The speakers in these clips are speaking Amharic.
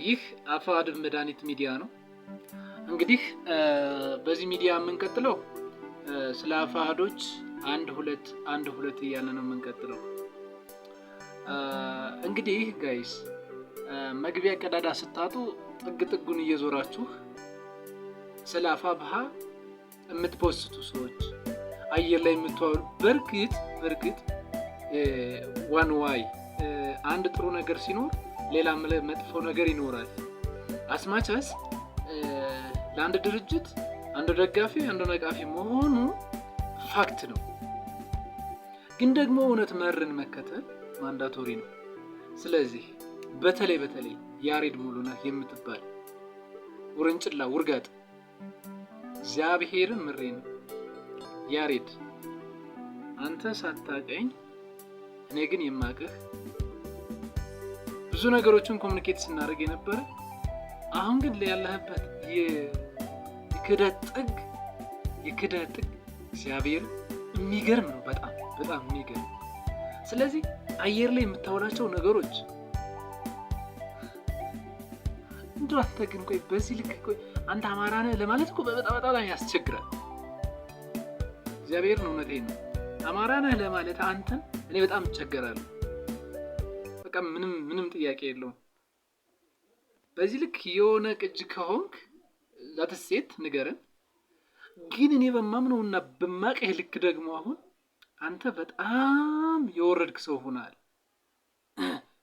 ይህ አፋድ መድኃኒት ሚዲያ ነው። እንግዲህ በዚህ ሚዲያ የምንቀጥለው ስለ አፋዶች አንድ ሁለት እያለ ነው የምንቀጥለው። እንግዲህ ጋይስ መግቢያ ቀዳዳ ስታጡ ጥግ ጥጉን እየዞራችሁ ስለ አፋብሃ የምትፖስቱ ሰዎች አየር ላይ የምትዋሉ በርግጥ ዋን ዋይ አንድ ጥሩ ነገር ሲኖር ሌላ መጥፎ ነገር ይኖራል። አስማቻስ ለአንድ ድርጅት አንዱ ደጋፊ አንዱ ነቃፊ መሆኑ ፋክት ነው። ግን ደግሞ እውነት መርን መከተል ማንዳቶሪ ነው። ስለዚህ በተለይ ያሬድ ሙሉነህ የምትባል ውርንጭላ ውርጋጥ እግዚአብሔርን ምሬ ነው። ያሬድ አንተ ሳታቀኝ እኔ ግን የማቅህ ብዙ ነገሮችን ኮሙኒኬት ስናደርግ የነበረ አሁን ግን ያለህበት የክህደት ጥግ እግዚአብሔር የሚገርም ነው። በጣም የሚገርም። ስለዚህ አየር ላይ የምታውላቸው ነገሮች እንደው አንተ ግን ቆይ በዚህ ልክ አንተ አማራ ነህ ለማለት እኮ በጣም ያስቸግራል። እግዚአብሔር ነው እውነቴን ነው። አማራ ነህ ለማለት አንተን እኔ በጣም እቸገራለሁ። በቃ ምንም ጥያቄ የለውም። በዚህ ልክ የሆነ ቅጅ ከሆንክ ላተሴት ንገረን። ግን እኔ በማምነውና በማቀህ ልክ ደግሞ አሁን አንተ በጣም የወረድክ ሰው ሆናል።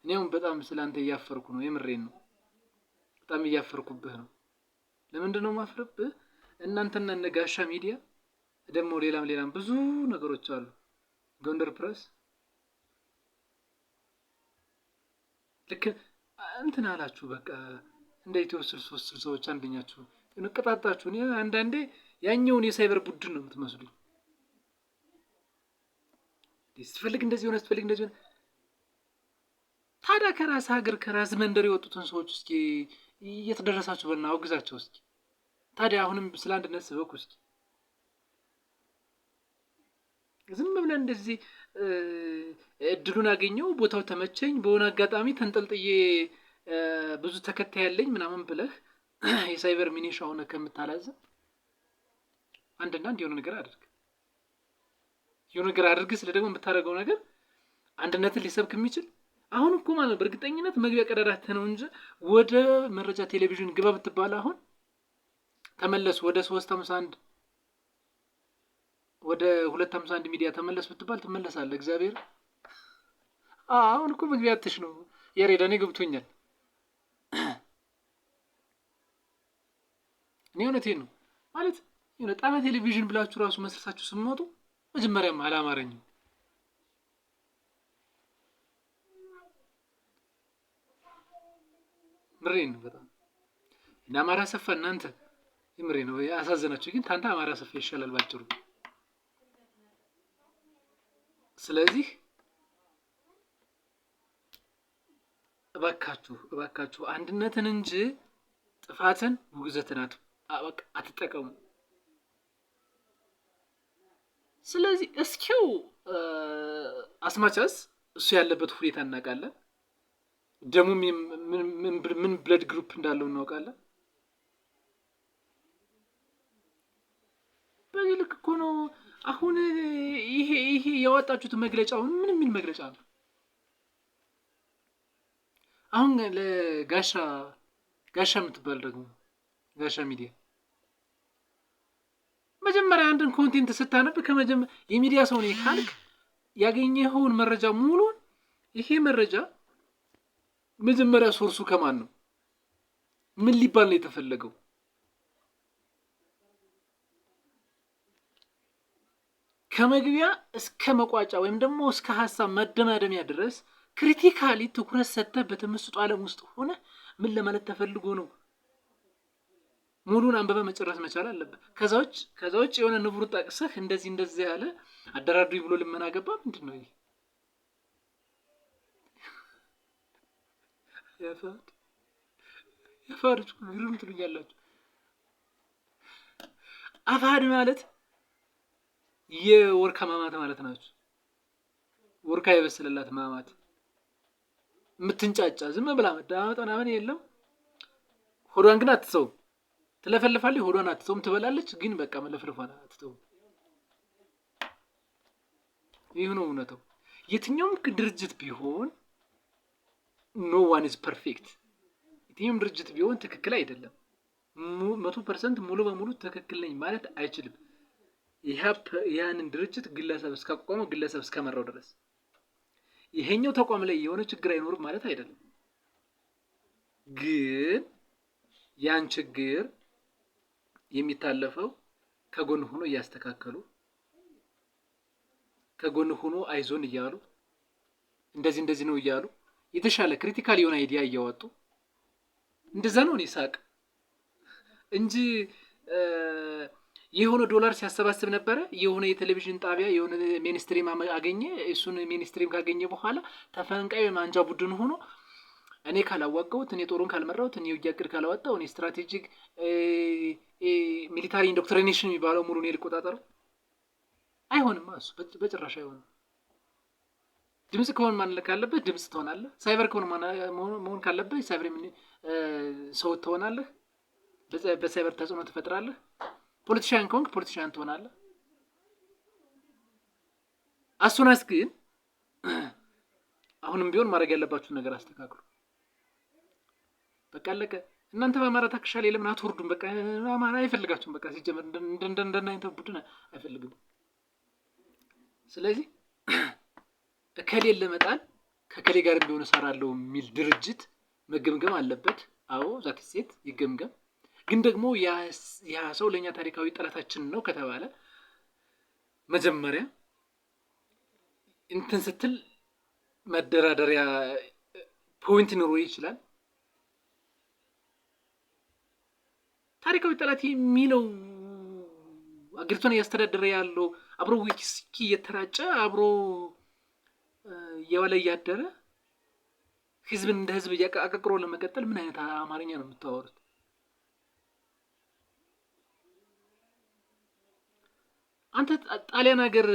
እኔም በጣም ስላንተ እያፈርኩ ነው። የምሬን ነው። በጣም እያፈርኩብህ ነው። ለምንድን ነው ማፍረብህ? እናንተና ነጋሻ ሚዲያ ደግሞ ሌላም ብዙ ነገሮች አሉ። ጎንደር ፕሬስ ልክ እንትን አላችሁ። በቃ እንደ ኢትዮ 3 ሰዎች አንደኛችሁ እንቀጣጣችሁ። እኔ አንዳንዴ ያኛውን የሳይበር ቡድን ነው የምትመስሉኝ። ስትፈልግ እንደዚህ ሆነ ስትፈልግ እንደዚህ ሆነ። ታዲያ ከራስ ሀገር ከራስ መንደር የወጡትን ሰዎች እስኪ እየተደረሳችሁ በልና አውግዛቸው እስኪ። ታዲያ አሁንም ስለ አንድነት ስበኩ እስኪ። ዝም ብለን እንደዚህ እድሉን አገኘው ቦታው ተመቸኝ በሆነ አጋጣሚ ተንጠልጥዬ ብዙ ተከታይ ያለኝ ምናምን ብለህ የሳይበር ሚኒሻ ሆነ ከምታላዝም አንድ የሆነ ነገር አድርግ። ስለ ደግሞ የምታደርገው ነገር አንድነትን ሊሰብክ የሚችል አሁን እኮ ማለት በእርግጠኝነት መግቢያ ቀዳዳት ነው እንጂ ወደ መረጃ ቴሌቪዥን ግባ ብትባል አሁን ተመለስ ወደ 351 ወደ 251 ሚዲያ ተመለስ ብትባል ትመለሳለህ። እግዚአብሔር አሁን እኮ መግቢያትሽ ነው የሬዳኔ ገብቶኛል። እኔ እውነቴን ነው ማለት የሆነ ጣና ቴሌቪዥን ብላችሁ ራሱ መስርታችሁ ስመጡ መጀመሪያም አላማረኝም። ምሬን ነው በጣም እና አማራ ሰፋ እናንተ ምሬ ነው ያሳዘናችሁ። ግን ታንተ አማራ ሰፋ ይሻላል ባጭሩ። ስለዚህ እባካችሁ አንድነትን እንጂ ጥፋትን ውግዘትን አትጠቀሙ። ስለዚህ እስኪው አስማቻስ እሱ ያለበት ሁኔታ እናውቃለን። ደሙ ምን ብለድ ግሩፕ እንዳለው እናውቃለን። በዚህ ልክ እኮ ነው አሁን ይሄ ያወጣችሁት መግለጫው ምን የሚል መግለጫ ነው? አሁን ለጋሻ የምትባል ደግሞ ጋሻ ሚዲያ መጀመሪያ አንድን ኮንቴንት ስታነብ የሚዲያ ሰው ነኝ ካልክ ያገኘኸውን መረጃ ሙሉን ይሄ መረጃ መጀመሪያ ሶርሱ ከማን ነው? ምን ሊባል ነው የተፈለገው? ከመግቢያ እስከ መቋጫ ወይም ደግሞ እስከ ሀሳብ መደማደሚያ ድረስ ክሪቲካሊ ትኩረት ሰጥተህ በተመስጦ ዓለም ውስጥ ሆነ ምን ለማለት ተፈልጎ ነው ሙሉን አንበበ መጨረስ መቻል አለበት። ከዛ ውጭ የሆነ ንቡር ጠቅሰህ እንደዚህ ያለ አደራድሪ ብሎ ልመና ገባ። ምንድን ነው ይሄ? ያፋድ ግሩም ትሉኛላችሁ። አፋድ ማለት የወርካ ማማት ማለት ናችሁ። ወርካ የበሰለላት ማማት የምትንጫጫ ዝም ብላ መዳመጥ ምናምን የለም። ሆዷን ግን አትተውም። ትለፈልፋለች፣ ሆዷን አትተውም። ትበላለች፣ ግን በቃ መለፍለፏን አትተውም። ይህ ነው እውነታው። የትኛውም ድርጅት ቢሆን ኖ ዋን ኢዝ ፐርፌክት። የትኛውም ድርጅት ቢሆን ትክክል አይደለም። 100% ሙሉ በሙሉ ትክክል ነኝ ማለት አይችልም። ያንን ድርጅት ግለሰብ እስካቋቋመው ግለሰብ እስከመራው ድረስ ይሄኛው ተቋም ላይ የሆነ ችግር አይኖርም ማለት አይደለም። ግን ያን ችግር የሚታለፈው ከጎን ሆኖ እያስተካከሉ ከጎን ሆኖ አይዞን እያሉ እንደዚህ ነው እያሉ የተሻለ ክሪቲካል የሆነ አይዲያ እያወጡ እንደዛ ነው ይሳቅ እንጂ የሆነ ዶላር ሲያሰባስብ ነበረ። የሆነ የቴሌቪዥን ጣቢያ የሆነ ሚኒስትሪም አገኘ። እሱን ሚኒስትሪም ካገኘ በኋላ ተፈንቃይ አንጃ ቡድን ሆኖ እኔ ካላዋቀሁት፣ እኔ ጦሩን ካልመራሁት፣ እኔ ውጊያ ዕቅድ ካላወጣሁ፣ እኔ ስትራቴጂክ ሚሊታሪ ኢንዶክትሪኔሽን የሚባለው ሙሉ እኔ ልቆጣጠረው አይሆንም። እሱ በጭራሽ አይሆንም። ድምፅ ከሆን ማን ካለበት ድምፅ ትሆናለህ። ሳይበር ከሆን መሆን ካለበት ሳይበር ሰው ትሆናለህ። በሳይበር ተጽዕኖ ትፈጥራለህ። ፖለቲሻን ከሆንክ ፖለቲሻን ትሆናለህ። አሱናስ ግን አሁንም ቢሆን ማድረግ ያለባችሁን ነገር አስተካክሉ። በቃ አለቀ። እናንተ በአማራ ታክሻል ለምን አትወርዱም? በቃ አማራ አይፈልጋችሁም። በቃ ሲጀመር እንደናንተ ቡድን አይፈልግም። ስለዚህ ከሌለ ለመጣል ከከሌ ጋር እንደሆነ ሰራለው የሚል ድርጅት መገምገም አለበት። አዎ ዛት ሴት ይገምገም። ግን ደግሞ ያ ሰው ለኛ ታሪካዊ ጠላታችን ነው ከተባለ መጀመሪያ እንትን ስትል መደራደሪያ ፖይንት ኖሮ ይችላል። ታሪካዊ ጠላት የሚለው አገሪቷን እያስተዳደረ ያለው አብሮ ዊስኪ እየተራጨ አብሮ እየዋለ እያደረ ህዝብን እንደ ህዝብ አቀቅሮ ለመቀጠል ምን አይነት አማርኛ ነው የምታወሩት? አንተ ጣሊያን ሀገር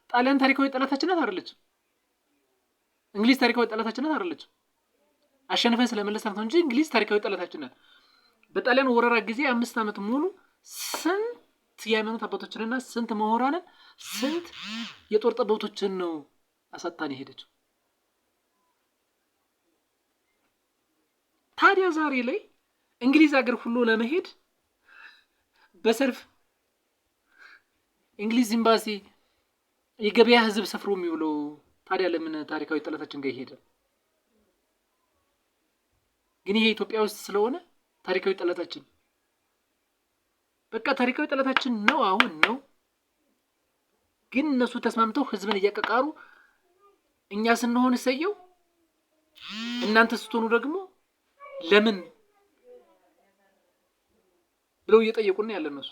ጣሊያን ታሪካዊ ጠላታችን ናት አይደለችም? እንግሊዝ ታሪካዊ ጠላታችን ናት አይደለችም? አሸንፈን ስለመለስን ነው እንጂ እንግሊዝ ታሪካዊ ጠላታችን ናት። በጣሊያን ወረራ ጊዜ 5 ዓመት ሙሉ ስንት የሃይማኖት አባቶችንና ስንት ምሁራንን ስንት የጦር ጠበብቶችን ነው አሳጣን የሄደችው። ታዲያ ዛሬ ላይ እንግሊዝ ሀገር ሁሉ ለመሄድ በሰርፍ እንግሊዝ ኤምባሲ የገበያ ህዝብ ሰፍሮ የሚውለው ታዲያ ለምን ታሪካዊ ጠላታችን ጋር ይሄዳል? ግን ይሄ ኢትዮጵያ ውስጥ ስለሆነ ታሪካዊ ጠላታችን በቃ ታሪካዊ ጠላታችን ነው አሁን ነው። ግን እነሱ ተስማምተው ህዝብን እያቀቃሩ እኛ ስንሆን ሰየው እናንተ ስትሆኑ ደግሞ ለምን ብለው እየጠየቁን ያለ እነሱ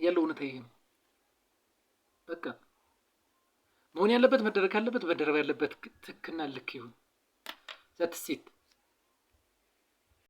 ያለው እውነታ ይሄ ነው። በቃ መሆን ያለበት መደረግ ያለበት መደረግ ያለበት ትክክልና ልክ ይሁን። ዛት ሴት